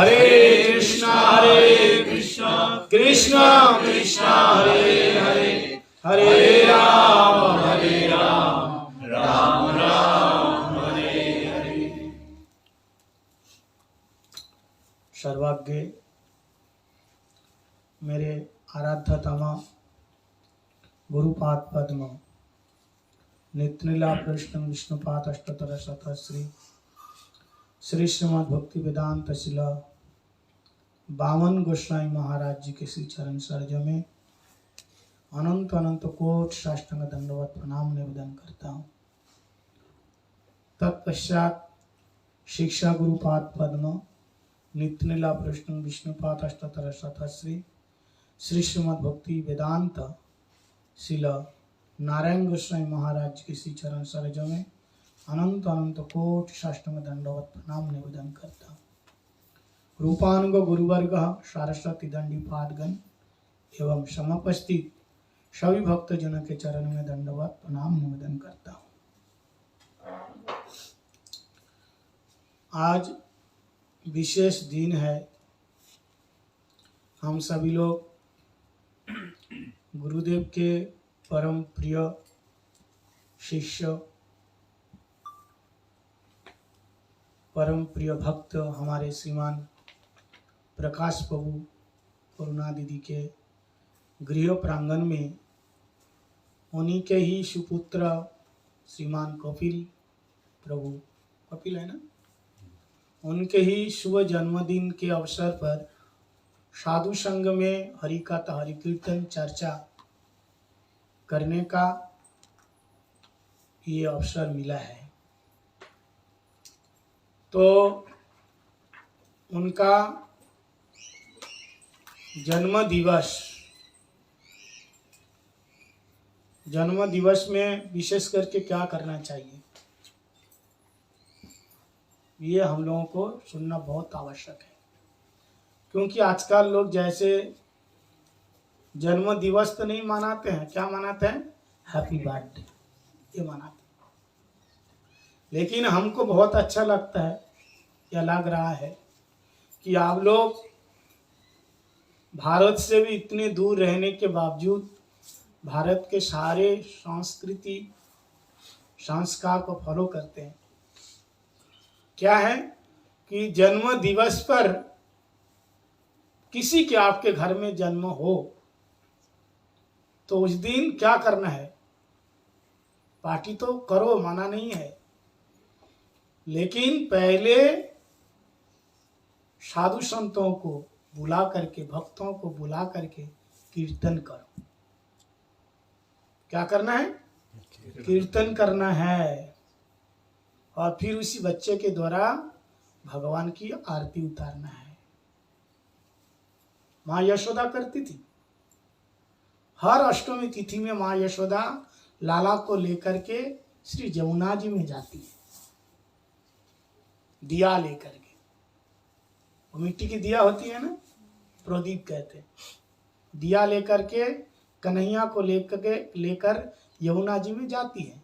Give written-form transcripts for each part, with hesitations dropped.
हरे कृष्णा कृष्णा कृष्णा हरे हरे, हरे राम राम राम हरे हरे। सर्वज्ञ मेरे आराध्यतम गुरुपाद पद्म नित्यलीला कृष्ण विष्णुपाद अष्टोत्तर शत श्री श्रीमद् भक्ति वेदांत शिला बामन गोस्वामी महाराज जी के श्री चरण सरोज में अनंत अनंत कोट साष्टांग दंडवत प्रणाम निवेदन करता हूँ। तत्पश्चात शिक्षा गुरुपाद पद्म नित्यलीला कृष्ण विष्णुपाद अष्टोत्तर शत श्री श्रीमद् भक्ति वेदांत शिला नारायण गोस्वामी महाराज के श्री चरण सरोज में अनंत अनंत कोटि साष्टांग दंडवत प्रणाम निवेदन करता हूँ। रूपानुग गुरुवर्ग सरस्वती दंडी पादगण एवं समुपस्थित सभी भक्त जनों के चरण में दंडवत प्रणाम निवेदन करता हूँ। आज विशेष दिन है। हम सभी लोग गुरुदेव के परम प्रिय शिष्य परम प्रिय भक्त हमारे श्रीमान प्रकाश प्रभु करुणा दीदी के गृह प्रांगण में उन्हीं के ही सुपुत्र श्रीमान कपिल प्रभु, कपिल है ना, उनके ही शुभ जन्मदिन के अवसर पर साधु संघ में हरि कथा हरि कीर्तन चर्चा करने का ये अवसर मिला है। तो उनका जन्म दिवस में विशेष करके क्या करना चाहिए, ये हम लोगों को सुनना बहुत आवश्यक है। क्योंकि आजकल लोग जैसे जन्म दिवस तो नहीं मनाते हैं, क्या मनाते हैं, हैप्पी बर्थडे ये मनाते हैं। लेकिन हमको बहुत अच्छा लगता है, या लग रहा है कि आप लोग भारत से भी इतने दूर रहने के बावजूद भारत के सारे संस्कृति संस्कार को फॉलो करते हैं। क्या है कि जन्म दिवस पर किसी के आपके घर में जन्म हो तो उस दिन क्या करना है, पार्टी तो करो, मना नहीं है, लेकिन पहले साधु संतों को बुला करके, भक्तों को बुला करके कीर्तन करो। क्या करना है, कीर्तन करना है, और फिर उसी बच्चे के द्वारा भगवान की आरती उतारना है। माँ यशोदा करती थी, हर अष्टमी तिथि में माँ यशोदा लाला को लेकर के श्री जमुना जी में जाती है, दिया लेकर के। वो मिट्टी की दिया होती है ना, प्रदीप कहते हैं। दिया लेकर के कन्हैया को लेकर यमुना जी में जाती है,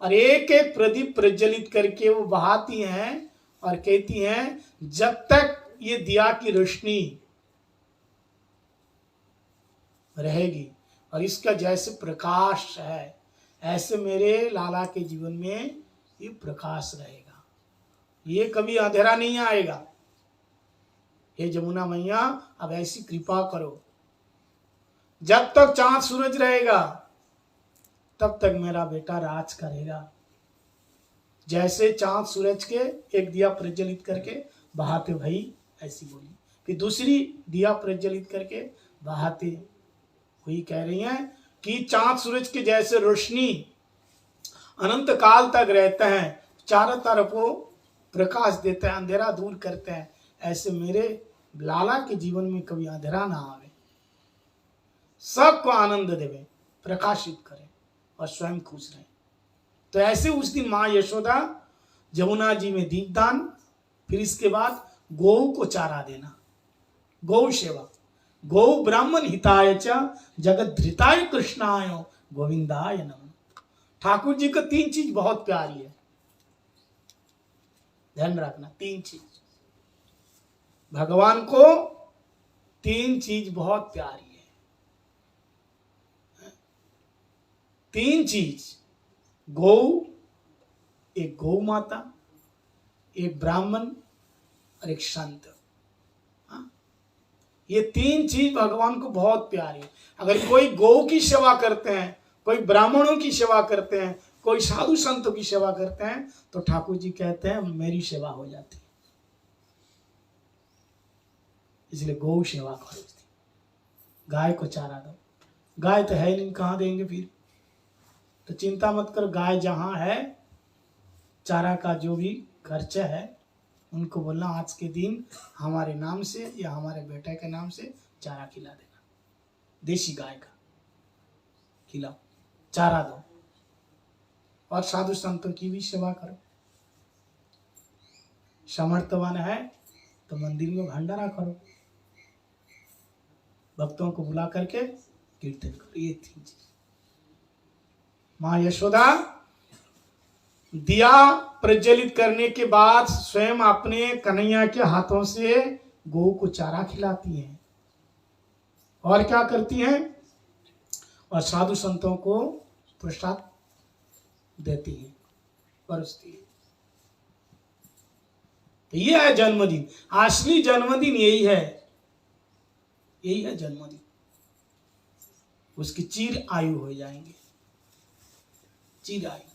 और एक एक प्रदीप प्रज्वलित करके वो बहाती हैं और कहती हैं, जब तक ये दिया की रोशनी रहेगी और इसका जैसे प्रकाश है ऐसे मेरे लाला के जीवन में ये प्रकाश रहेगा, ये कभी अंधेरा नहीं आएगा। हे जमुना मैया अब ऐसी कृपा करो, जब तक चांद सूरज रहेगा तब तक मेरा बेटा राज करेगा। जैसे चांद सूरज के एक दिया प्रज्वलित करके बहाते भाई, ऐसी बोली। फिर दूसरी दिया प्रज्वलित करके बहाते हुई कह रही हैं कि चांद सूरज के जैसे रोशनी अनंत काल तक रहते हैं, चारों तरफ वो प्रकाश देते हैं, अंधेरा दूर करते हैं, ऐसे मेरे लाला के जीवन में कभी अंधेरा ना आवे, सबको आनंद देवे, प्रकाशित करे और स्वयं खुश रहे। तो ऐसे उस दिन माँ यशोदा जमुना जी में दीपदान, फिर इसके बाद गौ को चारा देना, गौ सेवा। गौ ब्राह्मण हिताय च जगत धृताय कृष्णाय गोविंदाय नमः। ठाकुर जी को तीन चीज बहुत प्यारी है, ध्यान रखना, तीन चीज। भगवान को 3 चीज बहुत प्यारी है। 3 चीज, गौ, एक गौ माता, एक ब्राह्मण और एक संत। ये 3 चीज भगवान को बहुत प्यारी है। अगर कोई गौ की सेवा करते हैं, कोई ब्राह्मणों की सेवा करते हैं, कोई साधु संतों की सेवा करते हैं, तो ठाकुर जी कहते हैं मेरी सेवा हो जाती है। इसलिए गौ सेवा करो। गाय को चारा दो। गाय तो है नहीं, कहाँ देंगे फिर? तो चिंता मत करो, गाय जहाँ है, चारा का जो भी खर्चा है उनको बोलना आज के दिन हमारे नाम से या हमारे बेटे के नाम से चारा खिला देना, देसी गाय का खिलाओ, चारा दो। और साधु संतों की भी सेवा करो। समर्थवान है तो मंदिर में भंडारा करो, भक्तों को बुला करके कीर्तन करो। ये 3 चीज। माँ यशोदा दिया प्रज्वलित करने के बाद स्वयं अपने कन्हैया के हाथों से गौ को चारा खिलाती हैं। और क्या करती हैं? और साधु संतों को प्रसाद देती है, परोसती है। तो ये है जन्मदिन। असली जन्मदिन यही है, यही है जन्मदिन। उसकी चिर आयु हो जाएंगे, चिर आयु।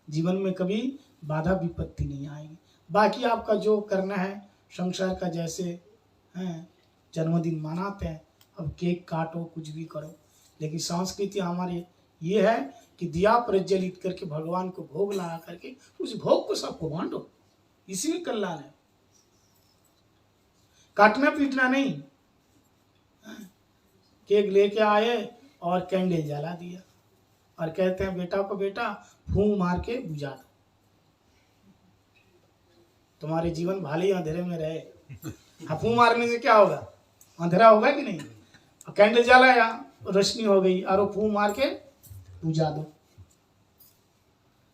जीवन में कभी बाधा विपत्ति नहीं आएगी। बाकी आपका जो करना है संसार का, जैसे हैं जन्मदिन मनाते हैं, अब केक काटो, कुछ भी करो, लेकिन संस्कृति हमारी ये है कि दिया प्रज्वलित करके भगवान को भोग लगा करके उस भोग को सबको बांटो, इसी में कल्याण है। काटना पीटना नहीं। केक लेके आए और कैंडल जला दिया और कहते हैं बेटा को बेटा फूंक मार के बुझा दो, तुम्हारे जीवन भले ही अंधेरे में रहे। फूंक मारने से क्या होगा? अंधेरा होगा कि नहीं? कैंडल जलाया, रोशनी हो गई, और वो फूंक मार के बुझा दो।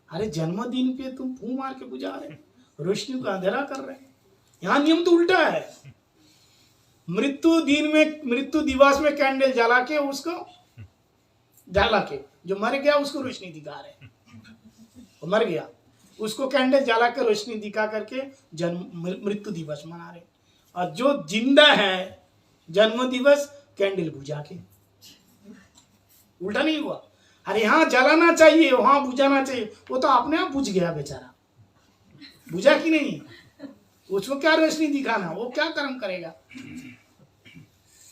अरे जन्मदिन पे तुम फूंक मार के बुझा रहे, रोशनी को अंधेरा कर रहे। यहाँ नियम तो उल्टा है। मृत्यु दिवस में कैंडल जला के उसको जला के, जो मर गया उसको रोशनी दिखा रहे। वो मर गया, उसको कैंडल जला कर रोशनी दिखा करके मृत्यु दिवस मना रहे। और जो जिंदा है जन्म दिवस कैंडल बुझा के। उल्टा नहीं हुआ? अरे यहाँ जलाना चाहिए, वहां बुझाना चाहिए। वो तो अपने आप बुझ गया बेचारा, बुझा कि नहीं? उसको क्या रोशनी दिखाना, वो क्या कर्म करेगा?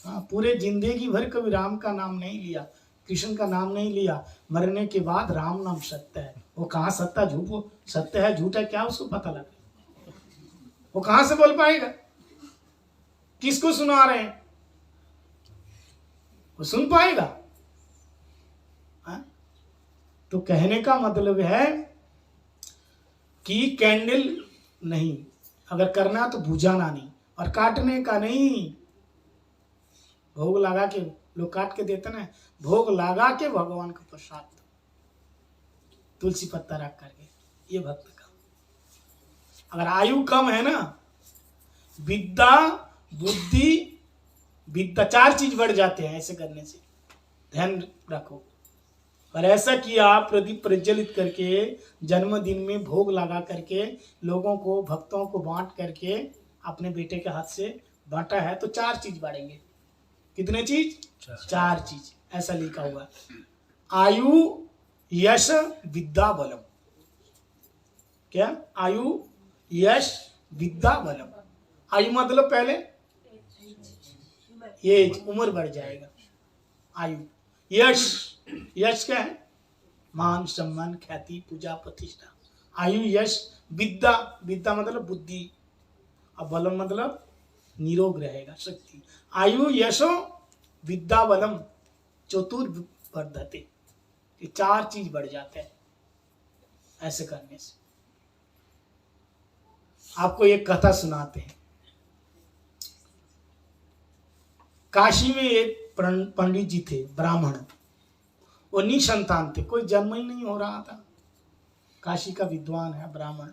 हाँ, पूरे जिंदगी भर कभी राम का नाम नहीं लिया, कृष्ण का नाम नहीं लिया, मरने के बाद राम नाम सत्य है। वो कहाँ सत्य झूठ, सत्य है झूठ है क्या उसको पता लगे? वो कहाँ से बोल पाएगा? किसको सुना रहे हैं? वो सुन पाएगा? हाँ? तो कहने का मतलब है कि कैंडल नहीं, अगर करना तो बुझाना नहीं, और काटने का नहीं। भोग लगा के लोग काट के देते ना, भोग लगा के भगवान का प्रसाद, तुलसी पत्ता रख करके, ये भक्त का। अगर आयु कम है ना, विद्या बुद्धि विद्या 4 चीज बढ़ जाते हैं ऐसे करने से, ध्यान रखो। और ऐसा किया प्रदीप प्रज्वलित करके जन्मदिन में भोग लगा करके लोगों को, भक्तों को बांट करके अपने बेटे के हाथ से बांटा है, तो 4 चीज बढ़ेंगे। कितने चीज? 4 चीज, ऐसा लिखा हुआ है। आयु यश विद्या बलम। क्या? आयु यश विद्या बलम। आयु मतलब पहले एज, उम्र बढ़ जाएगा। आयु, यश, यश क्या है? मान सम्मान ख्याति पूजा प्रतिष्ठा। आयु यश विद्या, विद्या मतलब बुद्धि, और बलम मतलब निरोग रहेगा, शक्ति। आयु यशो विद्या बलम चतुर्वर्धते। ये 4 चीज बढ़ जाते हैं ऐसे करने से। आपको एक कथा सुनाते हैं। काशी में एक पंडित जी थे, ब्राह्मण। वो निसंतान थे, कोई जन्म ही नहीं हो रहा था। काशी का विद्वान है, ब्राह्मण,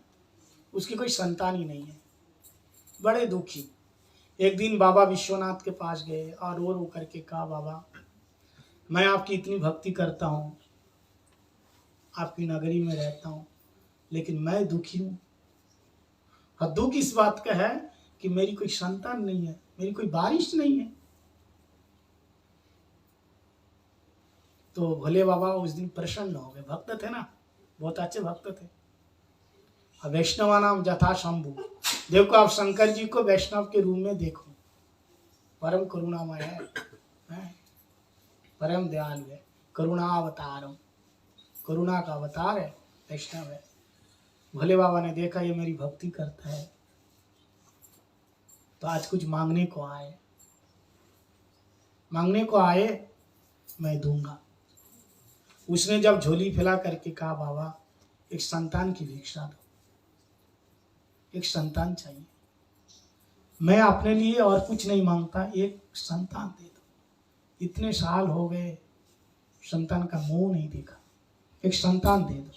उसकी कोई संतान ही नहीं है। बड़े दुखी। एक दिन बाबा विश्वनाथ के पास गए और रो रो करके कहा, बाबा मैं आपकी इतनी भक्ति करता हूँ, आपकी नगरी में रहता हूँ, लेकिन मैं दुखी हूँ। और दुख इस बात का है कि मेरी कोई संतान नहीं है, मेरी कोई बारिश नहीं है। तो भोले बाबा उस दिन प्रसन्न हो गए। भक्त थे ना, बहुत अच्छे भक्त थे। वैष्णवा नाम जथा शंभु, देखो आप शंकर जी को वैष्णव के रूप में देखो, परम करुणामय है, परम दयालु है, करुणा अवतारम, करुणा का अवतार है, वैष्णव है। भोले बाबा ने देखा ये मेरी भक्ति करता है, तो आज कुछ मांगने को आए, मांगने को आए, मैं दूंगा। उसने जब झोली फैला करके कहा, बाबा एक संतान की भिक्षा दो, एक संतान चाहिए, मैं अपने लिए और कुछ नहीं मांगता, एक संतान दे दो। इतने साल हो गए संतान का मुंह नहीं देखा, एक संतान दे दो।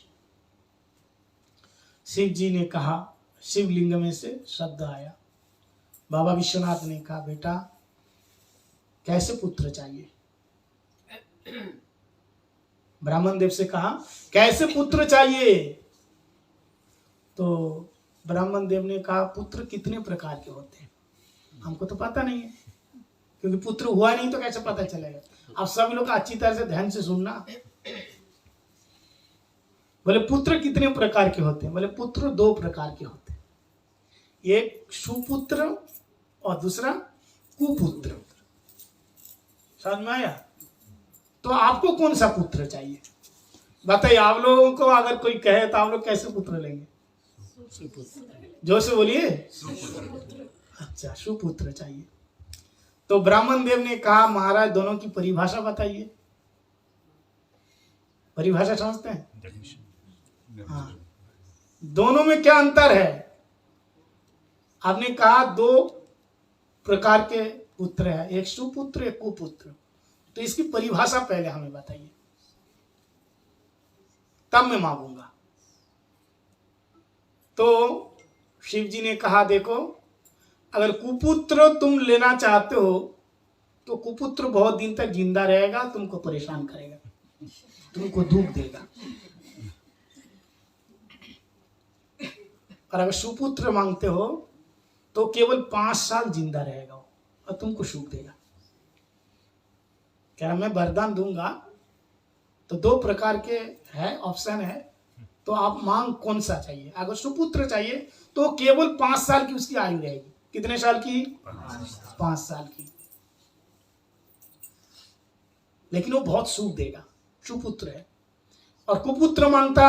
शिव जी ने कहा, शिवलिंग में से शब्द आया। बाबा विश्वनाथ ने कहा, बेटा कैसे पुत्र चाहिए? ब्राह्मण देव से कहा, कैसे पुत्र चाहिए? तो ब्राह्मण देव ने कहा, पुत्र कितने प्रकार के होते हैं, हमको तो पता नहीं है, क्योंकि पुत्र हुआ नहीं तो कैसे पता चलेगा। अब सब लोग अच्छी तरह से ध्यान से सुनना। बोले पुत्र कितने प्रकार के होते हैं? बोले पुत्र 2 प्रकार के होते हैं, एक सुपुत्र और दूसरा कुपुत्र। समझ में आया? तो आपको कौन सा पुत्र चाहिए बताइए? आप लोगों को अगर कोई कहे तो आप लोग कैसे पुत्र लेंगे? जो से बोलिए। अच्छा, सुपुत्र चाहिए। तो ब्राह्मण देव ने कहा, महाराज दोनों की परिभाषा बताइए। परिभाषा समझते हैं? हाँ, दोनों में क्या अंतर है? आपने कहा 2 प्रकार के पुत्र है, एक सुपुत्र एक कुपुत्र, तो इसकी परिभाषा पहले हमें बताइए, तब मैं मांगूंगा। तो शिव जी ने कहा, देखो अगर कुपुत्र तुम लेना चाहते हो तो कुपुत्र बहुत दिन तक जिंदा रहेगा, तुमको परेशान करेगा, तुमको दुख देगा। और अगर सुपुत्र मांगते हो तो केवल 5 साल जिंदा रहेगा और तुमको सुख देगा। क्या मैं वरदान दूंगा? तो 2 प्रकार के है, ऑप्शन है, तो आप मांग कौन सा चाहिए? अगर सुपुत्र चाहिए तो केवल 5 साल की उसकी आयु रहेगी। कितने साल की? 5 साल की। लेकिन वो बहुत सुख देगा, सुपुत्र है। और कुपुत्र मांगता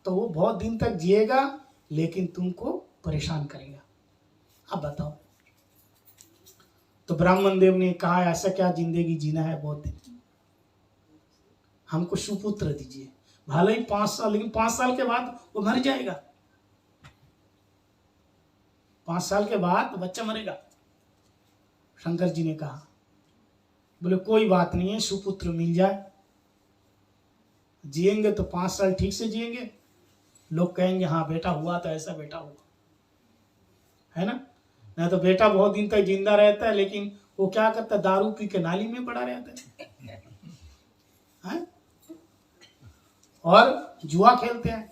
तो वो बहुत दिन तक जिएगा लेकिन तुमको परेशान करेगा। अब बताओ। तो ब्राह्मण देव ने कहा, ऐसा क्या जिंदगी जीना है बहुत दिन, हमको सुपुत्र दीजिए। भले ही 5 साल, लेकिन 5 साल के बाद वो मर जाएगा। 5 साल के बाद बच्चा मरेगा। शंकर जी ने कहा, बोले कोई बात नहीं है, सुपुत्र मिल जाए, जिएंगे तो 5 साल ठीक से जिएंगे, लोग कहेंगे हाँ बेटा हुआ तो ऐसा बेटा हुआ, है ना? नहीं तो बेटा बहुत दिन तक जिंदा रहता है लेकिन वो क्या करता है, दारू पी के नाली में पड़ा रहता है, और जुआ खेलते हैं,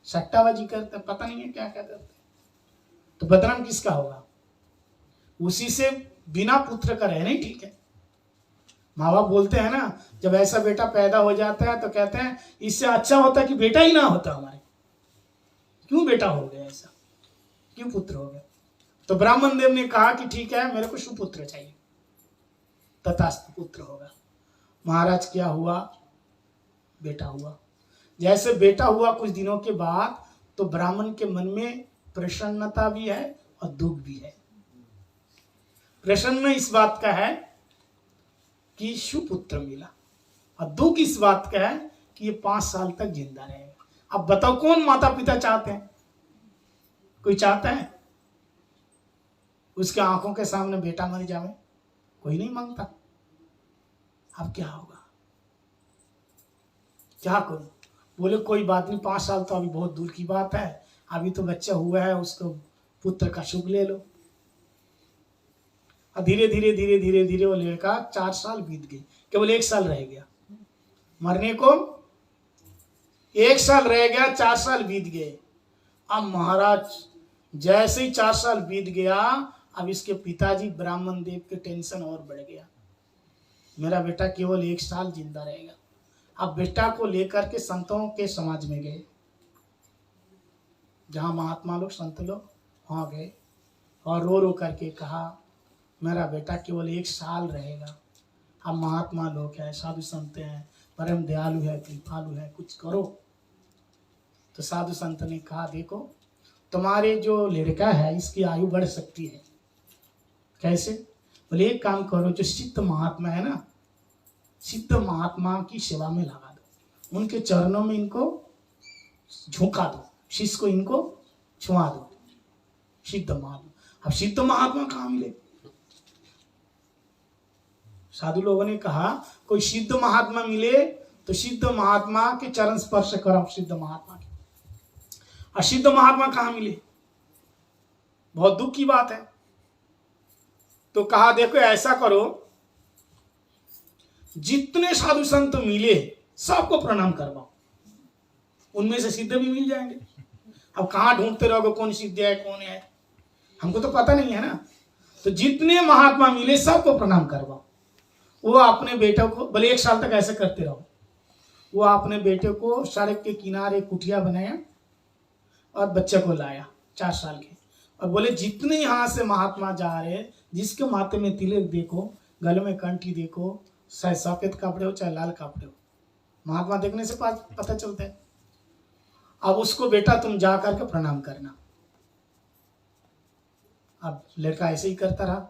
सट्टाबाजी करते हैं, पता नहीं है क्या क्या करते हैं। तो बदनाम किसका होगा? उसी से बिना पुत्र का रहना ही ठीक है। माँ बाप बोलते हैं ना, जब ऐसा बेटा पैदा हो जाता है तो कहते हैं इससे अच्छा होता कि बेटा ही ना होता हमारे, क्यों बेटा हो गया ऐसा, क्यों पुत्र हो गया? तो ब्राह्मण देव ने कहा कि ठीक है, मेरे को सुपुत्र चाहिए, तथास्तु पुत्र होगा। महाराज क्या हुआ? बेटा हुआ। जैसे बेटा हुआ कुछ दिनों के बाद, तो ब्राह्मण के मन में प्रसन्नता भी है और दुख भी है। प्रसन्न इस बात का है कि सुपुत्र मिला, और दुख इस बात का है कि ये 5 साल तक जिंदा रहेगा। अब बताओ कौन माता पिता चाहते हैं? कोई चाहता है उसके आंखों के सामने बेटा मर जावे? कोई नहीं मांगता। अब क्या होगा, क्या करूं? बोले कोई बात नहीं, 5 साल तो अभी बहुत दूर की बात है, अभी तो बच्चा हुआ है, उसको पुत्र का सुख ले लो। और धीरे धीरे धीरे धीरे धीरे वो लड़का 4 साल बीत गए, केवल 1 साल रह गया मरने को। 1 साल रह गया, 4 साल बीत गए। अब महाराज जैसे ही 4 साल बीत गया, अब इसके पिताजी ब्राह्मण देव के टेंशन और बढ़ गया, मेरा बेटा केवल 1 साल जिंदा रहेगा। अब बेटा को लेकर के संतों के समाज में गए, जहां महात्मा लोग संत लोग वहां गए और रो रो करके कहा मेरा बेटा केवल 1 साल रहेगा। अब महात्मा लोग हैं, साधु संत हैं, परम दयालु है, कृपालु है, कुछ करो। तो साधु संत ने कहा देखो तुम्हारे जो लड़का है इसकी आयु बढ़ सकती है। कैसे? बोले एक काम करो, जो सिद्ध महात्मा है ना, सिद्ध महात्मा की सेवा में लगा दो, उनके चरणों में इनको झुका दो, शिष्य को इनको छुआ दो। सिद्ध महात्मा, अब सिद्ध महात्मा कहाँ मिले? साधु लोगों ने कहा कोई सिद्ध महात्मा मिले तो सिद्ध महात्मा के चरण स्पर्श करो, सिद्ध महात्मा के। असिद्ध महात्मा कहाँ मिले? बहुत दुख की बात है। तो कहा देखो ऐसा करो, जितने साधु संत मिले सबको प्रणाम करवाओ, उनमें से सिद्ध भी मिल जाएंगे। अब कहाँ ढूंढते रहोगे कौन सिद्ध है कौन है, हमको तो पता नहीं है ना। तो जितने महात्मा मिले सबको प्रणाम करवाओ। वो अपने बेटे को, भले 1 साल तक ऐसे करते रहो, वो अपने बेटे को सड़क के किनारे कुटिया बनाया और बच्चे को लाया 4 साल के, और बोले जितने यहाँ से महात्मा जा रहे, जिसके माथे में तिलक देखो, गले में कंठी देखो, चाहे सफेद कपड़े हो चाहे लाल कपड़े हो, महात्मा देखने से पता चलता है। अब उसको बेटा तुम जा करके प्रणाम करना। अब लड़का ऐसे ही करता रहा,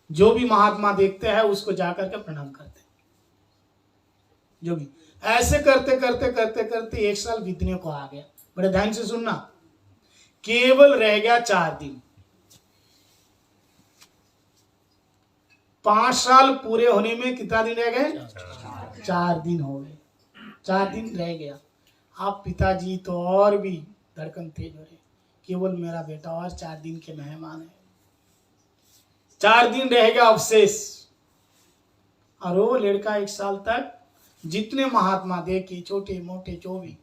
जो भी महात्मा देखते हैं उसको जाकर के प्रणाम करते, जो भी ऐसे करते करते करते करते 1 साल बीतने को आ गया। बड़े ध्यान से सुनना, केवल रह गया 4 दिन। 5 साल पूरे होने में कितना दिन रह गए? 4 दिन हो गए, 4 दिन रह गया। आप पिताजी तो और भी धड़कन तेज हो रहे, केवल मेरा बेटा और 4 दिन के मेहमान है। 4 दिन रह गया अवशेष। और वो लड़का 1 साल तक जितने महात्मा देखे, छोटे मोटे जो भी,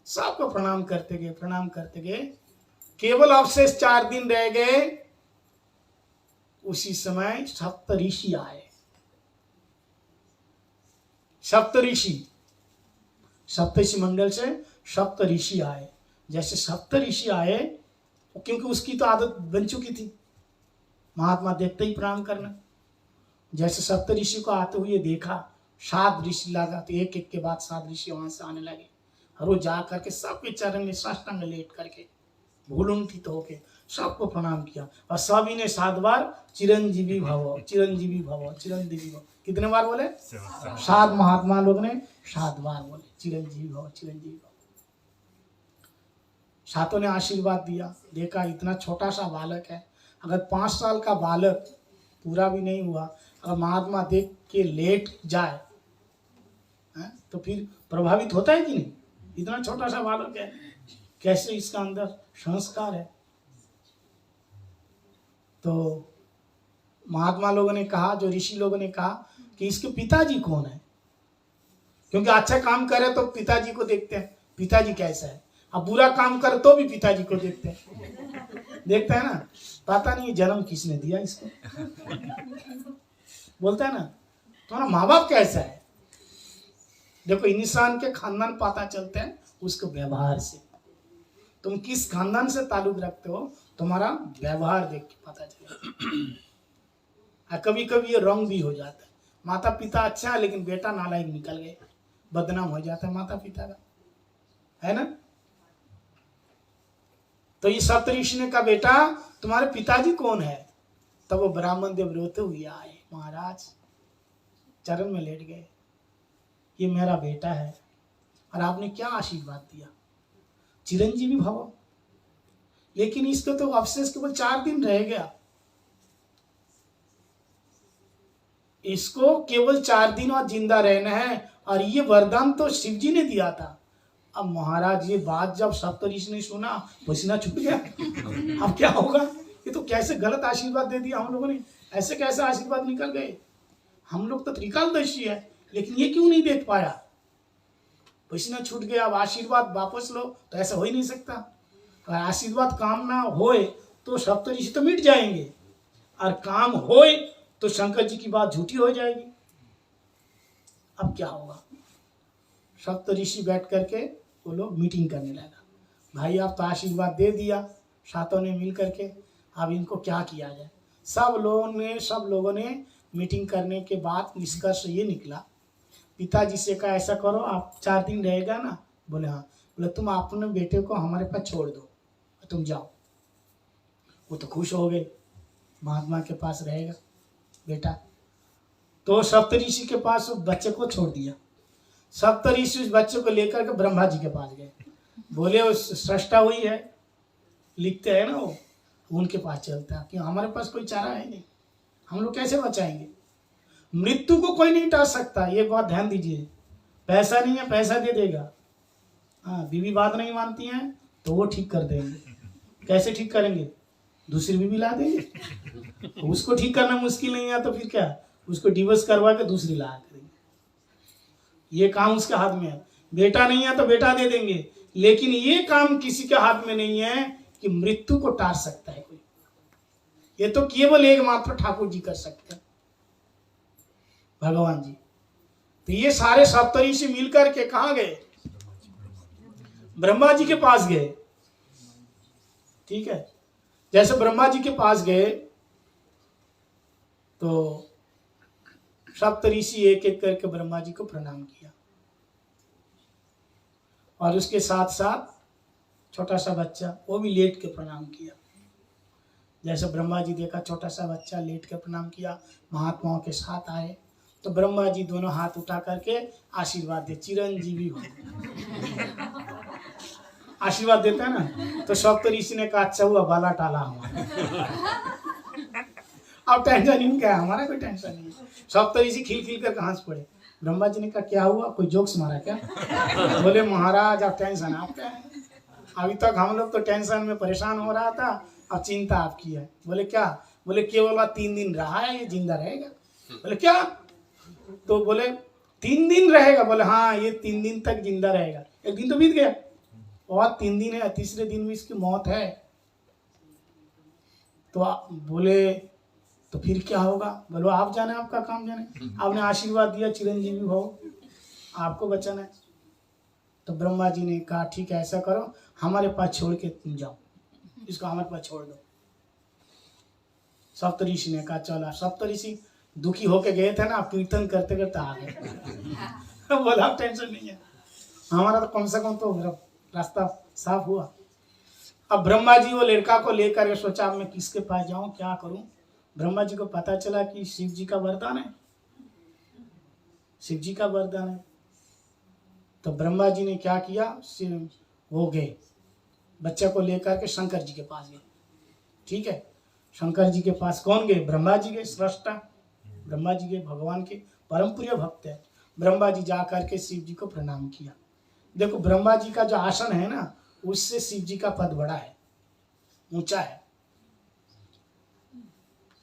सबको प्रणाम करते गए, प्रणाम करते गए। केवल अवशेष 4 दिन रह गए। उसी समय सप्तऋषि आए। सप्तऋषि, सप्तऋषि मंडल से सप्तऋषि आए। जैसे सप्तऋषि आए, क्योंकि उसकी तो आदत बन चुकी थी महात्मा देखते ही प्रणाम करना। जैसे सप्तऋषि को आते हुए देखा, 7 ऋषि लगा, तो एक एक के बाद 7 ऋषि वहां से आने लगे। और वो जा करके सबके चरण में साष्टांग लेट करके भूलुंठित होके सबको प्रणाम किया। और सभी ने 7 बार चिरंजीवी भव, चिरंजीवी भव, चिरंजीवी भव। कितने बार बोले? 7 महात्मा लोग ने 7 बार बोले चिरंजीवी भव, चिरंजीवी भव। 7 ने आशीर्वाद दिया। देखा इतना छोटा सा बालक है, अगर 5 साल का बालक पूरा भी नहीं हुआ, अगर महात्मा देख के लेट जाए तो फिर प्रभावित होता है कि नहीं? इतना छोटा सा बालक है, कैसे इसका अंदर संस्कार है। तो महात्मा लोगों ने कहा, जो ऋषि लोगों ने कहा कि इसके पिताजी कौन है, क्योंकि अच्छा काम करे तो पिताजी को देखते हैं पिताजी कैसा है, अब बुरा काम करे तो भी पिताजी को देखते हैं, देखते हैं ना। पता नहीं जन्म किसने दिया इसको बोलता है ना, तुम्हारा माँ बाप कैसा है। देखो इंसान के खानदान पता चलते हैं उसके व्यवहार से। तुम किस खानदान से ताल्लुक रखते हो, तुम्हारा व्यवहार देख के पता चलेगा। कभी कभी ये रंग भी हो जाता है, माता पिता अच्छा है लेकिन बेटा नालायक निकल गए, बदनाम हो जाता है माता पिता का, है ना। तो ये सप्तऋषि ने कहा बेटा तुम्हारे पिताजी कौन है। तब वो ब्राह्मण देव रोते हुए आए, महाराज चरण में लेट गए, ये मेरा बेटा है और आपने क्या आशीर्वाद दिया, चिरंजीवी भव। लेकिन इसको तो अवशेष केवल 4 दिन रह गया, इसको केवल 4 दिन और जिंदा रहना है। और ये वरदान तो शिव जी ने दिया था, अब महाराज ये बात जब सप्तऋषि ने सुना, पसीना छूट गया। अब क्या होगा, ये तो कैसे गलत आशीर्वाद दे दिया हम लोगों ने, ऐसे कैसे आशीर्वाद निकल गए। हम लोग तो त्रिकालदर्शी है, लेकिन ये क्यों नहीं देख पाया। पसीना छूट गया, अब आशीर्वाद वापस लो, तो ऐसा हो ही नहीं सकता। और आशीर्वाद काम ना होए तो सप्तऋषि तो मिट जाएंगे, और काम होए तो शंकर जी की बात झूठी हो जाएगी। अब क्या होगा। सप्तऋषि बैठ करके वो लोग मीटिंग करने लगा। भाई आप तो आशीर्वाद दे दिया सातों ने मिल करके, अब इनको क्या किया जाए। सब लोगों ने मीटिंग करने के बाद निष्कर्ष ये निकला। पिताजी से कहा ऐसा करो, आप 4 दिन रहेगा ना। बोले हाँ। बोले तुम अपने बेटे को हमारे पास छोड़ दो, तुम जाओ। वो तो खुश हो गए, महात्मा के पास रहेगा बेटा। तो सप्तऋषि के पास उस बच्चे को छोड़ दिया। सप्तऋषि उस बच्चे को लेकर के ब्रह्मा जी के पास गए। बोले वो सृष्टा हुई है, लिखते हैं ना वो, उनके पास चलता है कि हमारे पास कोई चारा है नहीं, हम लोग कैसे बचाएंगे। मृत्यु को कोई नहीं टाल सकता, ये बात ध्यान दीजिए। पैसा नहीं है, पैसा दे देगा। हाँ, बीवी बात नहीं मानती है तो वो ठीक कर देंगे। कैसे ठीक करेंगे, दूसरी बीवी ला देंगे। उसको ठीक करना मुश्किल नहीं है तो फिर क्या, उसको डिवोर्स करवा के दूसरी ला करेंगे। ये काम उसके हाथ में है। बेटा नहीं है तो बेटा दे देंगे, लेकिन ये काम किसी के हाथ में नहीं है कि मृत्यु को टाल सकता है कोई। ये तो केवल एकमात्र ठाकुर जी कर सकते हैं, भगवान जी। तो ये सारे सप्तऋषि मिलकर के कहां गए, ब्रह्मा जी के पास गए। ठीक है, जैसे ब्रह्मा जी के पास गए तो सप्तऋषि एक एक करके ब्रह्मा जी को प्रणाम किया, और उसके साथ साथ छोटा सा बच्चा वो भी लेट के प्रणाम किया। जैसे ब्रह्मा जी देखा छोटा सा बच्चा लेट के प्रणाम किया, महात्माओं के साथ आए, तो ब्रह्मा जी दोनों हाथ उठा करके आशीर्वाद दे, चिरंजीवी हो। आशीर्वाद देता है ना। तो सप्तऋषि ने कहा अच्छा हुआ बाला टाला हमारा। अब टेंशन ही क्या है, हमारा कोई टेंशन नहीं है। सप्तऋषि खिल खिल कर हंस पड़े। ब्रह्मा जी ने कहा क्या हुआ, कोई जोक्स मारा क्या। बोले महाराज आप टेंशन आपका है, अभी तक हम लोग तो टेंशन में परेशान हो रहा था, अब चिंता आपकी है। बोले क्या, बोले केवल 3 दिन रहा है, ये जिंदा रहेगा। बोले क्या, तो बोले 3 दिन रहेगा। बोले हाँ ये 3 दिन तक जिंदा रहेगा। एक दिन तो बीत गया और 3 दिन है, तीसरे दिन में इसकी मौत है। तो बोले तो फिर क्या होगा। बोलो आप जाने, आपका काम जाने। आपने आशीर्वाद दिया चिरंजीवी हो, आपको बचाना है। तो ब्रह्मा जी ने कहा ठीक है ऐसा करो, हमारे पास छोड़ के तुम जाओ, इसको हमारे पास छोड़ दो। सप्तऋषि ने कहा चला। सप्तऋषि दुखी होके गए थे ना, कीर्तन करते करते आ गए। बोला आप टेंशन नहीं है, हमारा तो कम से कम तो रास्ता साफ हुआ। अब ब्रह्मा जी वो लड़का को लेकर सोचा अब मैं किसके पास जाऊं, क्या करूं। ब्रह्मा जी को पता चला कि शिव जी का वरदान है, शिव जी का वरदान है। तो ब्रह्मा जी ने क्या किया, वो गए बच्चे को लेकर के शंकर जी के पास गए। ठीक है, शंकर जी के पास कौन गए, ब्रह्मा जी गए, सृष्टा ब्रह्मा जी गए, भगवान के परम प्रिय भक्त है। ब्रह्मा जी जा करके शिव जी को प्रणाम किया। देखो ब्रह्मा जी का जो आसन है ना, उससे शिव जी का पद बड़ा है, ऊंचा है,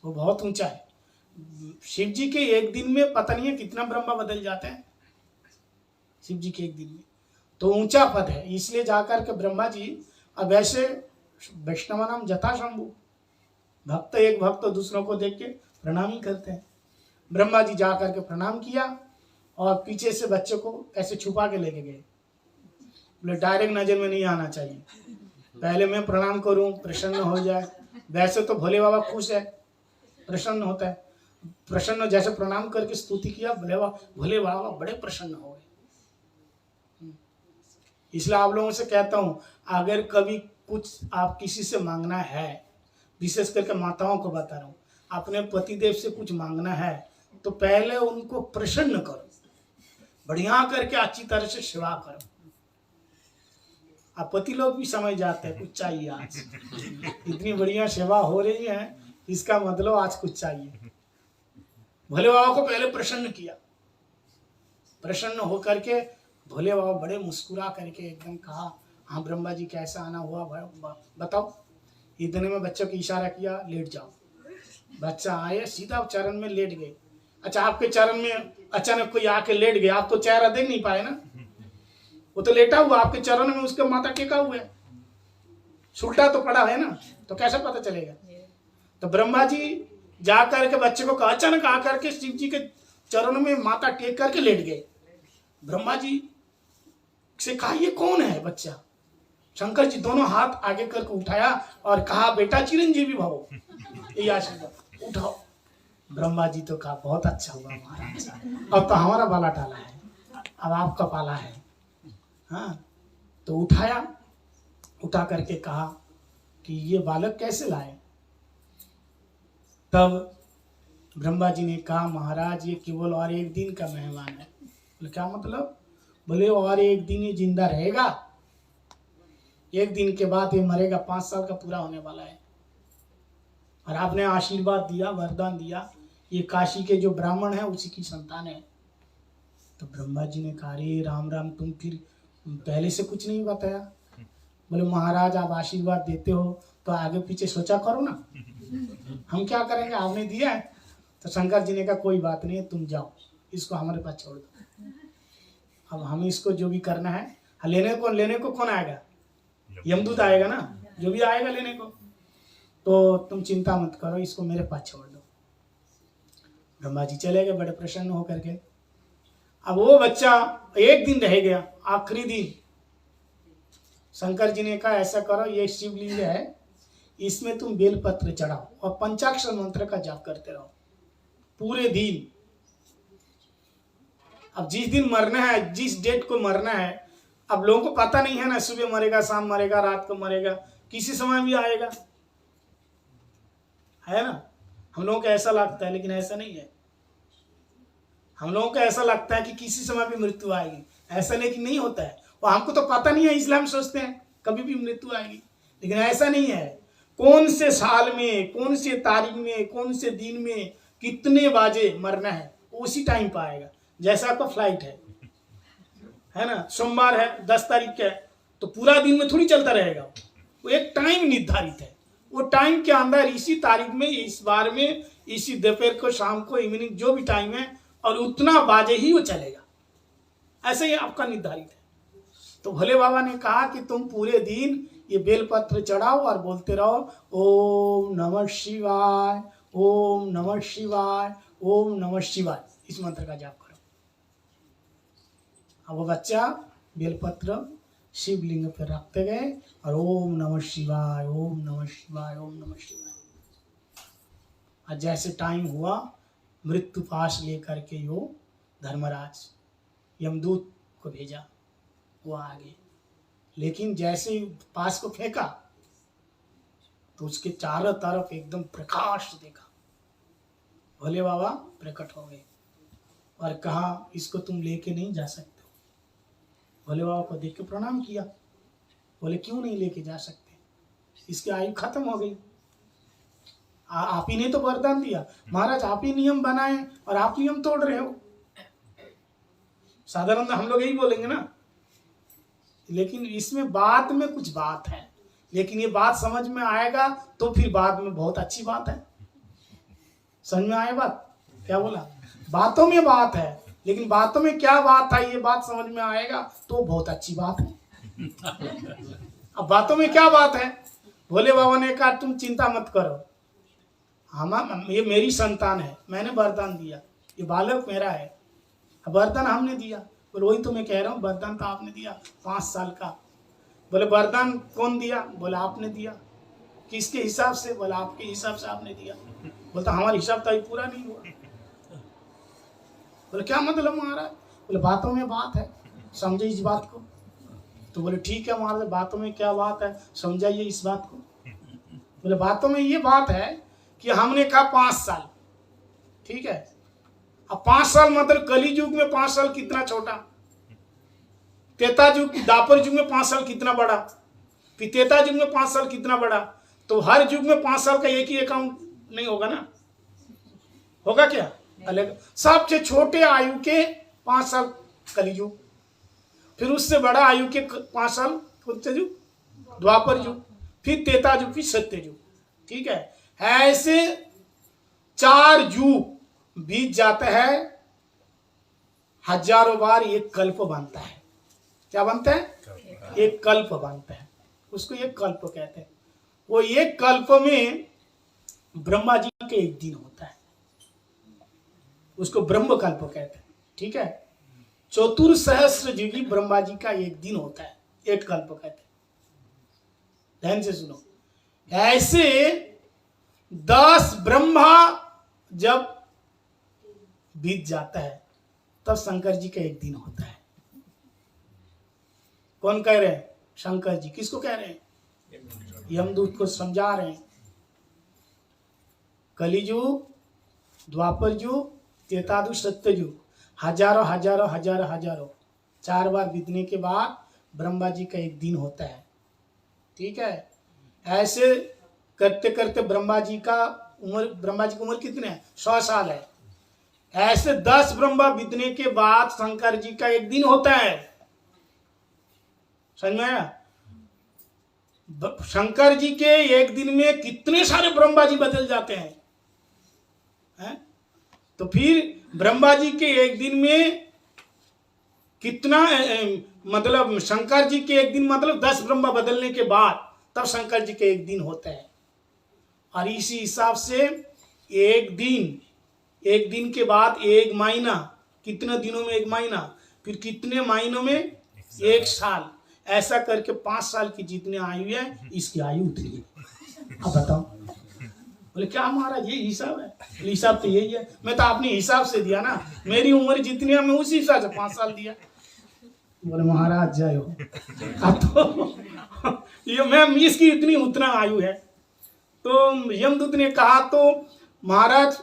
वो बहुत ऊंचा है। शिव जी के एक दिन में पता नहीं है कितना ब्रह्मा बदल जाते हैं शिव जी के एक दिन में, तो ऊंचा पद है। इसलिए जाकर के ब्रह्मा जी, अब ऐसे वैष्णव नाम जथा शंभु, भक्त एक भक्त तो दूसरों को देख के प्रणाम ही करते हैं। ब्रह्मा जी जाकर के प्रणाम किया और पीछे से बच्चे को ऐसे छुपा के लेके गए। बोले डायरेक्ट नजर में नहीं आना चाहिए, पहले मैं प्रणाम करूं, प्रसन्न हो जाए। वैसे तो भोले बाबा खुश है, प्रसन्न होता है, प्रसन्न जैसे प्रणाम करके स्तुति किया, भोले बाबा बड़े प्रसन्न हो गए। इसलिए आप लोगों से कहता हूं, अगर कभी कुछ आप किसी से मांगना है, विशेष करके माताओं को बता रहा हूं, अपने पतिदेव से कुछ मांगना है तो पहले उनको प्रसन्न करो, बढ़िया करके अच्छी तरह से सेवा करो। आप पति लोग भी समझ जाते हैं कुछ चाहिए आज, इतनी बढ़िया सेवा हो रही है, इसका मतलब आज कुछ चाहिए। भोले बाबा को पहले प्रसन्न किया, प्रसन्न होकर के भोले बाबा बड़े मुस्कुरा करके एकदम कहा, हाँ ब्रह्मा जी कैसा आना हुआ बताओ। इतने में बच्चों की इशारा किया, लेट जाओ। बच्चा आए, सीधा चरण में लेट गए। अच्छा, आपके चरण में अचानक कोई आके लेट गया, आप तो चेहरा देख नहीं पाए ना, वो तो लेटा हुआ आपके चरण में, उसका माथा टेका हुआ है, सुलटा तो पड़ा है ना, तो कैसे पता चलेगा। तो ब्रह्मा जी जा करके बच्चे को अचानक आकर के शिव जी के चरणों में माथा टेक करके लेट गए। ब्रह्मा जी से कहा, ये कौन है बच्चा। शंकर जी दोनों हाथ आगे करके उठाया और कहा, बेटा चिरंजीवी भव, ये आशीर्वाद उठाओ। ब्रह्मा जी तो कहा, बहुत अच्छा हुआ महाराज, अब तो हमारा बाला टाला है, अब आपका पाला है। हाँ, तो उठाया, उठा करके कहा कि ये बालक कैसे लाए। तब ब्रह्मा जी ने कहा, महाराज ये केवल और एक दिन का मेहमान है। बोले क्या मतलब। बोले और एक दिन ये जिंदा रहेगा, एक दिन के बाद ये मरेगा, 5 साल का पूरा होने वाला है। और आपने आशीर्वाद दिया, वरदान दिया, ये काशी के जो ब्राह्मण है उसी की संतान है। तो ब्रह्मा जी ने कहा, अरे राम राम, तुम फिर पहले से कुछ नहीं बताया। बोले महाराज आप आशीर्वाद देते हो तो आगे पीछे सोचा करो ना, हम क्या करेंगे, आपने दिया है। तो शंकर जी ने कहा, कोई बात नहीं, तुम जाओ, इसको हमारे पास छोड़ दो, अब हम इसको जो भी करना है, लेने को कौन आएगा, यमदूत आएगा ना, जो भी आएगा लेने को, तो तुम चिंता मत करो, इसको मेरे पास छोड़ दो। ब्रह्मा जी चले गए बड़े प्रसन्न होकर के। अब वो बच्चा एक दिन रह गया, आखिरी दिन शंकर जी ने कहा, ऐसा करो, ये शिवलिंग है, इसमें तुम बेलपत्र चढ़ाओ और पंचाक्षर मंत्र का जाप करते रहो पूरे दिन। अब जिस दिन मरना है, जिस डेट को मरना है, अब लोगों को पता नहीं है ना, सुबह मरेगा, शाम मरेगा, रात को मरेगा, किसी समय भी आएगा, है ना। हम लोगों को ऐसा लगता है, लेकिन ऐसा नहीं है। हम लोगों को ऐसा लगता है कि किसी समय भी मृत्यु आएगी, ऐसा लेकिन नहीं होता है। और हमको तो पता नहीं है, इसलिए हम सोचते हैं कभी भी मृत्यु आएगी, लेकिन ऐसा नहीं है। कौन से साल में, कौन से तारीख में, कौन से दिन में, कितने बजे मरना है, उसी टाइम पर आएगा। जैसा आपका फ्लाइट है ना, सोमवार है 10 तारीख का है, तो पूरा दिन में थोड़ी चलता रहेगा, वो एक टाइम निर्धारित है। वो टाइम के अंदर इसी तारीख में, इस बार में, इसी दोपहर को, शाम को, इवनिंग, जो भी टाइम है, और उतना बाजे ही वो चलेगा। ऐसे ही आपका निर्धारित है। तो भोले बाबा ने कहा कि तुम पूरे दिन ये बेलपत्र चढ़ाओ और बोलते रहो, ओम नमः शिवाय, ओम नमः शिवाय, ओम नमः शिवाय, इस मंत्र का जाप करो। अब वो बच्चा बेलपत्र शिवलिंग पर रखते गए और ओम नमः शिवाय, ओम नमः शिवाय, ओम नमः शिवाय। और जैसे टाइम हुआ, मृत्यु पास लेकर के यो धर्मराज यमदूत को भेजा, वो आ गए। लेकिन जैसे ही पास को फेंका तो उसके चारों तरफ एकदम प्रकाश देखा। भोले बाबा प्रकट हो गए और कहा, इसको तुम लेके नहीं जा सकते। भोले बाबा को देख के प्रणाम किया। बोले क्यों नहीं लेके जा सकते, इसकी आयु खत्म हो गई। आप ही ने तो वरदान दिया महाराज, आप ही नियम बनाए और आप नियम तोड़ रहे हो। साधारण हम लोग यही बोलेंगे ना, लेकिन इसमें बाद में कुछ बात है। लेकिन ये बात समझ में आएगा तो फिर बाद में बहुत अच्छी बात है। समझ में आए बात, क्या बोला, बातों में बात है, लेकिन बातों में क्या बात है, ये बात समझ में आएगा तो बहुत अच्छी बात है। अब बातों में क्या बात है, भोले बाबा ने कहा तुम चिंता मत करो, ये मेरी संतान है, मैंने वरदान दिया, ये बालक मेरा है। अब वरदान हमने दिया। बोले वही तो मैं कह रहा हूँ, वरदान तो आपने दिया 5 साल का। बोले वरदान कौन दिया, बोले आपने दिया। किसके हिसाब से, बोले आपके हिसाब से आपने दिया। बोलता हमारा हिसाब तो अभी पूरा नहीं हुआ। बोले क्या मतलब महाराज, बोले बातों में बात है, समझे इस बात को। तो बोले ठीक है महाराज, बातों में क्या बात है, समझाइए इस बात को। बोले बातों में ये बात है कि हमने कहा 5 साल, ठीक है। अब 5 साल मतलब कली युग में 5 साल कितना छोटा, त्रेता युग, द्वापर युग में 5 साल कितना बड़ा, फिर त्रेता युग में 5 साल कितना बड़ा। तो हर युग में 5 साल का एक ही अकाउंट नहीं होगा ना, होगा क्या अलग। सबसे छोटे आयु के 5 साल कली युग, फिर उससे बड़ा आयु के 5 साल कौन युग? द्वापर युग, फिर त्रेता युग, फिर सत्य युग। ठीक है, ऐसे 4 युग बीत जाता है, हजारों बार एक कल्प बनता है। क्या बनता है? एक कल्प बनता है, उसको एक कल्प कहते हैं। वो एक कल्प में ब्रह्मा जी के एक दिन होता है, उसको ब्रह्म कल्प कहते हैं। ठीक है, चतुर्सहस्र युगी ब्रह्मा जी का एक दिन होता है, एक कल्प कहते हैं। ध्यान से सुनो, ऐसे 10 ब्रह्मा जब बीत जाता है तब शंकर जी का एक दिन होता है। कौन कह रहे हैं? शंकर जी। किसको कह रहे हैं? यमदूत को समझा रहे हैं। कलियुग, द्वापर युग, त्रेतायुग, सत्ययुग, हजारों हजारों हजारों हजारों 4 बार बीतने के बाद ब्रह्मा जी का एक दिन होता है। ठीक है, ऐसे करते करते ब्रह्मा जी की उम्र कितने है? 100 साल है। ऐसे 10 ब्रह्मा बीतने के बाद शंकर जी का एक दिन होता है। समझ में आया? शंकर जी के एक दिन में कितने सारे ब्रह्मा जी बदल जाते हैं, हैं? तो फिर ब्रह्मा जी के एक दिन में कितना मतलब शंकर जी के एक दिन मतलब 10 ब्रह्मा बदलने के बाद तब शंकर जी के एक दिन होता है। और इसी हिसाब से एक दिन के बाद एक महीना, कितने दिनों में एक महीना, फिर कितने महीनों में एक साल, ऐसा करके 5 साल की जितनी आयु है इसकी आयु उतनी है। अब बताओ, बोले क्या महाराज ये हिसाब है? हिसाब तो यही है। मैं तो अपने हिसाब से दिया ना, मेरी उम्र जितनी है मैं उसी हिसाब से 5 साल दिया। बोले महाराज जय हो। अब तो ये मैं इसकी इतनी उतना आयु है। तो यमदूत ने कहा तो महाराज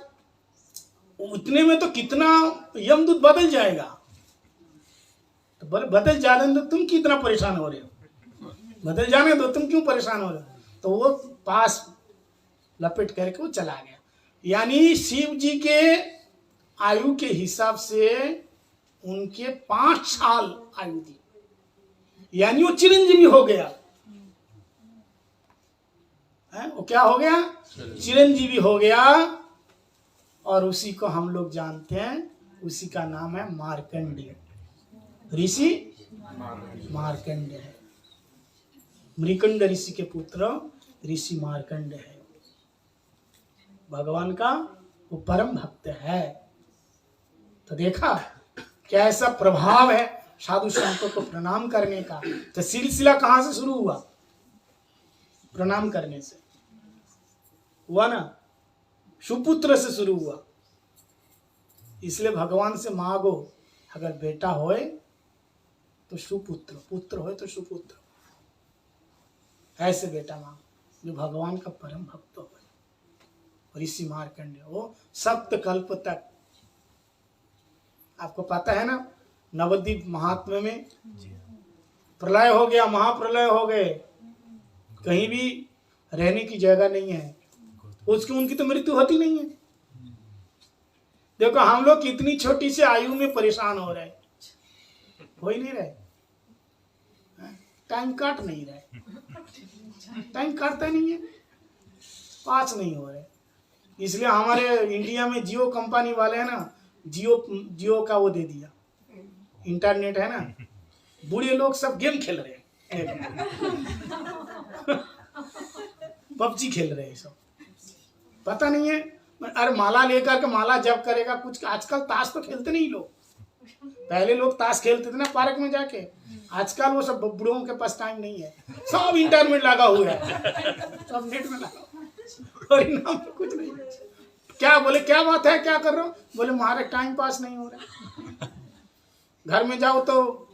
उतने में तो कितना यमदूत बदल जाएगा, तो बदल जाने दो, तुम कितना परेशान हो रहे हो? बदल जाने दो, तुम क्यों परेशान हो रहे हो? तो वो पास लपेट करके वो चला गया। यानी शिव जी के आयु के हिसाब से उनके 5 साल आयु दी, यानी वो चिरंजीवी हो गया है। वो क्या हो गया? चिरंजीवी हो गया। और उसी को हम लोग जानते हैं, उसी का नाम है मार्कंडेय। ऋषि मार्कंडेय है, मृकंड ऋषि के पुत्र ऋषि मार्कंडेय है। भगवान का वो परम भक्त है। तो देखा कैसा प्रभाव है साधु संतों को प्रणाम करने का। तो सिलसिला कहां से शुरू हुआ? प्रणाम करने से हुआ ना, सुपुत्र से शुरू हुआ। इसलिए भगवान से मांगो, अगर बेटा होए तो सुपुत्र, पुत्र होए तो सुपुत्र, ऐसे बेटा मांगो जो भगवान का परम भक्त हो। ऋषि मार्कंडेय वो सप्त कल्प तक, आपको पता है ना, नवद्वीप महात्म्य में प्रलय हो गया, महाप्रलय हो गए, कहीं भी रहने की जगह नहीं है, उसकी उनकी तो मृत्यु होती नहीं है। देखो हम लोग कितनी छोटी सी आयु में परेशान हो रहे, हो ही नहीं रहे, टाइम काट नहीं रहे, टाइम काटता नहीं है, पास नहीं हो रहे। इसलिए हमारे इंडिया में जियो कंपनी वाले है ना, जियो का वो दे दिया, इंटरनेट है ना, बूढ़े लोग सब गेम खेल रहे हैं, पबजी खेल रहे हैं सब, पता नहीं है। अरे माला लेकर के माला जप करेगा कुछ। आजकल ताश तो खेलते नहीं लोग, पहले लोग ताश खेलते थे ना पार्क में जाके, आजकल वो सब बूढ़ों के पास टाइम नहीं है, सब इंटरनेट लगा हुआ है, सब नेट में लगा, और इनाम तो कुछ नहीं। क्या बोले क्या बात है, क्या कर रहे हो? बोले महाराज टाइम पास नहीं हो रहा। घर में जाओ तो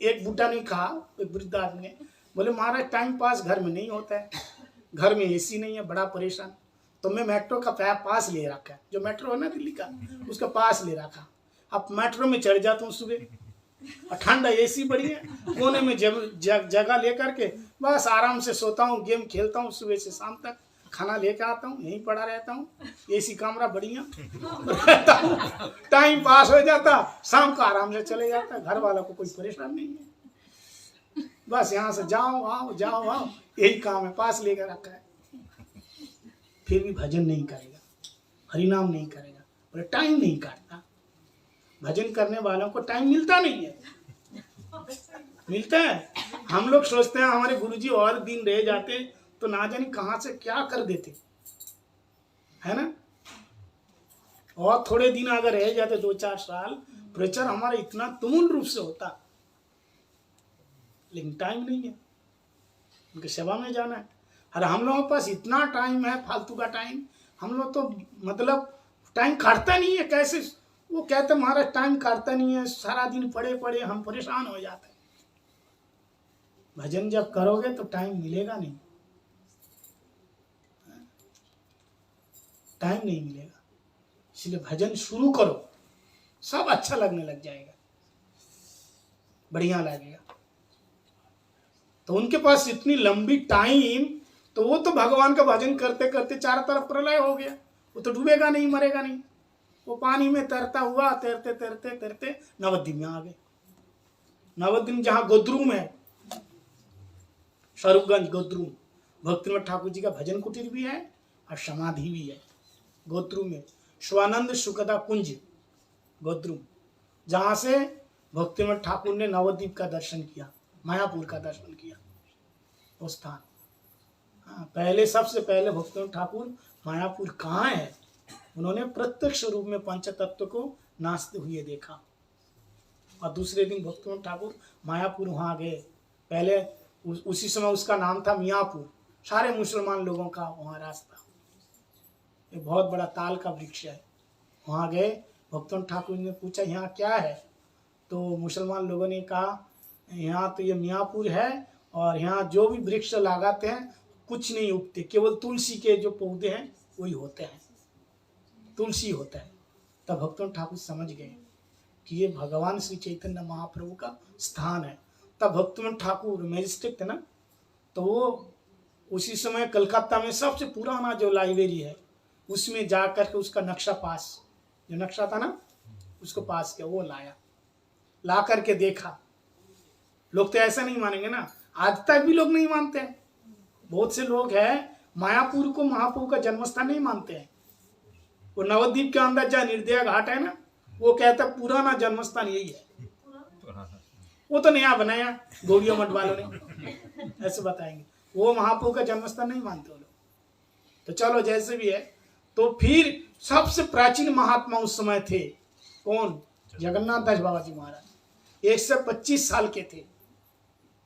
एक बूढ़ा ने कहा, एक वृद्ध आदमी ने, बोले महाराज टाइम पास घर में नहीं होता है, घर में एसी नहीं है, बड़ा परेशान। तो मैं मेट्रो का पास ले रखा है, जो मेट्रो है ना दिल्ली का, उसका पास ले रखा। अब मेट्रो में चढ़ जाता हूँ सुबह, और ठंडा एसी बड़ी है, कोने में जगह लेकर के बस आराम से सोता हूँ, गेम खेलता हूँ सुबह से शाम तक, खाना लेकर आता हूँ, यहीं पड़ा रहता हूँ, एसी कमरा बढ़िया रहता हूँ, टाइम पास हो जाता, शाम को आराम से चले जाता, घर वालों को कोई परेशान नहीं है। बस यहाँ से जाओ आओ जाओ आओ, यही काम है, पास लेकर रखा है। फिर भी भजन नहीं करेगा, हरिनाम नहीं करेगा, बोले टाइम नहीं काटता। भजन करने वालों को टाइम मिलता नहीं है, मिलता है। हम लोग सोचते हैं हमारे गुरुजी और दिन रह जाते तो ना जाने कहां से क्या कर देते, है ना। और थोड़े दिन अगर रह जाते 2-4 साल, प्रचार हमारा इतना तुमुल रूप से होता, लेकिन टाइम नहीं है, उनकी सेवा में जाना है। अरे हम लोगों के पास इतना टाइम है, फालतू का टाइम, हम लोग तो मतलब टाइम काटता नहीं है। कैसे वो कहते हमारा टाइम काटता नहीं है, सारा दिन पड़े पड़े हम परेशान हो जाते हैं। भजन जब करोगे तो टाइम मिलेगा नहीं, टाइम नहीं मिलेगा। इसलिए भजन शुरू करो, सब अच्छा लगने लग जाएगा, बढ़िया लगेगा। तो उनके पास इतनी लंबी टाइम, तो वो तो भगवान का भजन करते करते चारों तरफ प्रलय हो गया, वो तो डूबेगा नहीं, मरेगा नहीं। वो पानी में तैरता हुआ तैरते तैरते तैरते नवद्वीप में आ गए। नवद्वीप जहाँ गोद्रुम है, स्वरूपगंज गोद्रुम, भक्तिनाथ ठाकुर जी का भजन कुटीर भी है और समाधि भी है गोद्रुम में। स्वानंद सुखदा कुंज गोद्रुम, जहाँ से भक्तिनाथ ठाकुर ने नवद्वीप का दर्शन किया, मायापुर का दर्शन किया, वो स्थान। हाँ, पहले सबसे पहले भक्तिनाथ ठाकुर मायापुर कहाँ है, उन्होंने प्रत्यक्ष रूप में पंचतत्व को नाचते हुए देखा। और दूसरे दिन भक्तिनाथ ठाकुर मायापुर वहाँ गए। पहले उसी समय उसका नाम था मियापुर, सारे मुसलमान लोगों का वहाँ रास्ता। एक बहुत बड़ा ताल का वृक्ष है, वहाँ गए। भक्तिनाथ ठाकुर ने पूछा यहाँ क्या है, तो मुसलमान लोगों ने कहा यहाँ तो ये मियापुर है और यहाँ जो भी वृक्ष लगाते हैं कुछ नहीं उगते, केवल तुलसी के जो पौधे हैं वही होते हैं, तुलसी होता है। तब भक्तिनाथ ठाकुर समझ गए कि ये भगवान श्री चैतन्य महाप्रभु का स्थान है। तब भक्तिनाथ ठाकुर मैजिस्ट्रेट थे ना, तो वो उसी समय कलकत्ता में सबसे पुराना जो लाइब्रेरी है उसमें जा कर के उसका नक्शा पास, जो नक्शा था ना उसको पास किया, वो लाया, ला करके देखा। लोग तो ऐसा नहीं मानेंगे ना, आज तक भी लोग नहीं मानते हैं। बहुत से लोग हैं मायापुर को महाप्रभु का जन्मस्थान नहीं मानते हैं। वो नवद्वीप के अंदर जहाँ निर्दया घाट है ना, वो कहता पुराना जन्मस्थान यही है, वो तो नया बनाया गौड़िया मठ वालों ने, ऐसे बताएंगे। वो महाप्रभु का जन्मस्थान नहीं मानते वो लोग। तो चलो जैसे भी है, तो फिर सबसे प्राचीन महात्मा उस समय थे कौन, जगन्नाथ दास बाबा जी महाराज। 125 साल के थे।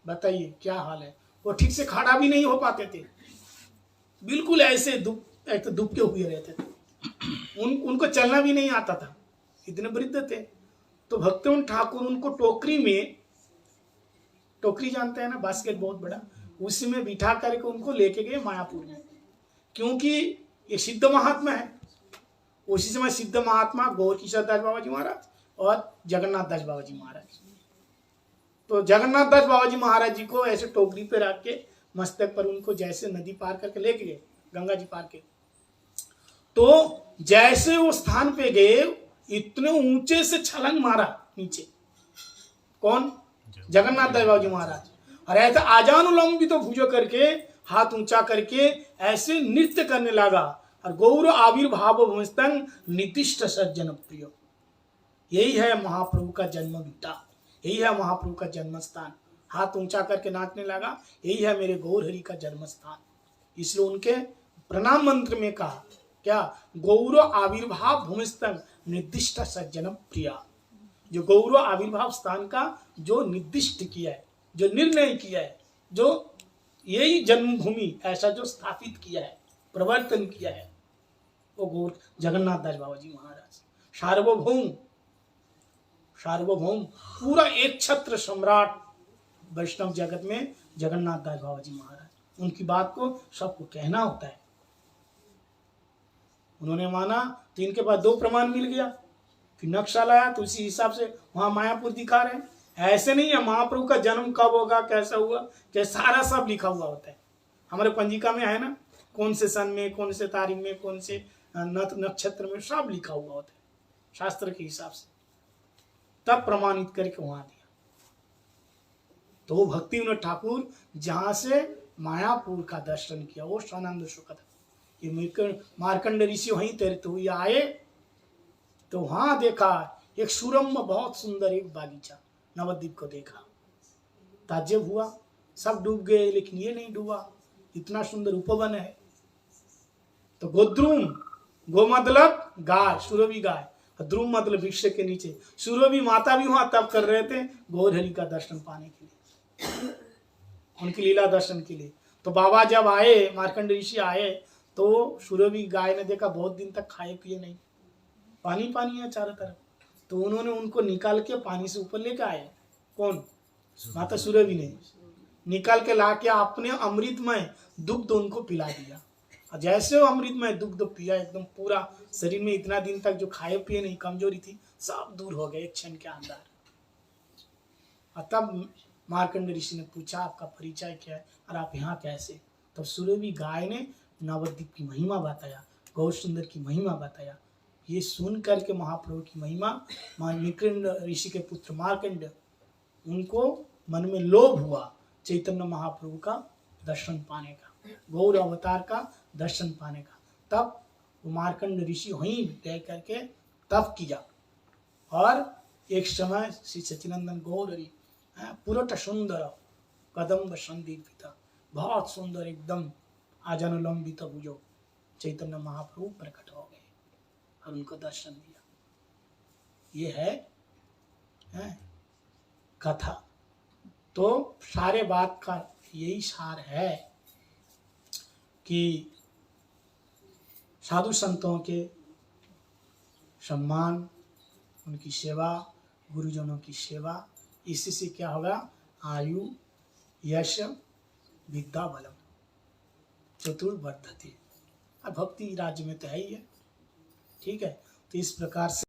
बताइए क्या हाल है। वो ठीक से खड़ा भी नहीं हो पाते थे, बिल्कुल ऐसे दुबके हुए रहते थे। उनको चलना भी नहीं आता था, इतने वृद्ध थे। तो भक्तिनाथ ठाकुर उनको टोकरी में, टोकरी जानते हैं ना, बास्केट बहुत बड़ा, उसी में बिठा करके उनको लेके गए मायापुर में, क्योंकि ये सिद्ध महात्मा है। उसी समय सिद्ध महात्मा गौर किशोर दास बाबा जी महाराज और जगन्नाथ दास बाबा जी महाराज। तो जगन्नाथ दास बाबा जी महाराज जी को ऐसे टोकरी पे रख के मस्तक पर उनको जैसे नदी पार करके लेके गए, गंगा जी पार के। तो जैसे वो स्थान पे गए, इतने ऊंचे से छलांग मारा नीचे, कौन, जगन्नाथ दास बाबा जी महाराज। और ऐसा आजानुलंबित तो भुजो करके हाथ ऊंचा करके ऐसे नृत्य करने लगा। और गौर आविर्भाव भूमिस्तंग निर्दिष्ट सज्जन प्रिय, यही है महाप्रभु का जन्म बीटा, यही है महाप्रभु का जन्म स्थान। हाथ ऊंचा करके नाचने लगा, यही है मेरे गौर हरि का जन्म स्थान। इसलिए उनके प्रणाम मंत्र में कहा क्या, गौर आविर्भाव भूमिस्तंग निर्दिष्ट सज्जन प्रिया। जो गौर आविर्भाव स्थान का जो निर्दिष्ट किया है, जो निर्णय किया है, जो यही जन्मभूमि ऐसा जो स्थापित किया है, प्रवर्तन किया है, वो गौर जगन्नाथ दास बाबा जी महाराज। सार्वभौम, सार्वभौम पूरा एक छत्र सम्राट वैष्णव जगत में जगन्नाथ दास बाबा जी महाराज। उनकी बात को सबको कहना होता है। उन्होंने माना तो इनके पास 2 प्रमाण मिल गया, फिर नक्शा लाया तो उसी हिसाब से वहां मायापुर दिखा रहे हैं। ऐसे नहीं है महाप्रभु का जन्म कब होगा, कैसा हुआ, क्या सारा सब लिखा हुआ होता है। हमारे पंजिका में है ना, कौन से सन में, कौन से तारीख में, कौन से नक्षत्र में, सब लिखा हुआ होता है शास्त्र के हिसाब से। तब प्रमाणित करके वहां दिया। तो वो भक्ति विनोद ठाकुर जहाँ से मायापुर का दर्शन किया, वो स्वानंद सुखद, ये मार्कंड ऋषि वहीं तैरते हुए आए तो वहां देखा एक सुरम्य बहुत सुंदर एक बागीचा, नवद्वीप को देखा, ताज्जुब हुआ, सब डूब गए लेकिन ये नहीं डूबा, इतना सुंदर उपवन है। तो गोद्रुम, गो मतलब गाय, सुरभि गाय, द्रुम मतलब वृक्ष के नीचे, सुरभि माता भी वहां तप कर रहे थे गोधरी का दर्शन पाने के लिए, उनकी लीला दर्शन के लिए। तो बाबा जब आए, मार्कंड ऋषि आए, तो सुरभि गाय ने देखा बहुत दिन तक खाए पिए नहीं, पानी पानी है चारों तरफ, तो उन्होंने उनको निकाल के पानी से ऊपर लेके आए। कौन? माता सुरभि ने निकाल के ला के अपने अमृतमय दुग्ध उनको पिला दिया, और जैसे वो अमृतमय दुग्ध पिया, एकदम पूरा शरीर में इतना दिन तक जो खाए पिए नहीं, कमजोरी थी, सब दूर हो गए एक क्षण के अंदर। और तब मार्कंड ऋषि ने पूछा आपका परिचय क्या है और आप यहाँ कैसे? तो सुरभि गाय ने नवद्वीप की महिमा बताया, गौर सुंदर की महिमा बताया। ये सुन करके महाप्रभु की महिमा, मार्कंड ऋषि के पुत्र मार्कंड, उनको मन में लोभ हुआ चैतन्य महाप्रभु का दर्शन पाने का, गौर अवतार का दर्शन पाने का। तब वो मार्कंड ऋषि वहीं रह करके तप किया, और एक समय श्री सच्चिदानंद गौर हरि पुरट सुंदर कदम्ब संदीपित, बहुत सुंदर एकदम आजानुलंबित भुजो चैतन्य महाप्रभु प्रकट हो गए और उनको दर्शन दिया। ये है कथा। तो सारे बात का यही सार है कि साधु संतों के सम्मान, उनकी सेवा, गुरुजनों की सेवा, इसी से क्या होगा? आयु, यश, विद्या, बलम चतुर्वर्धते। अब भक्ति राज्य में तो है ही है, ठीक है। तो इस प्रकार से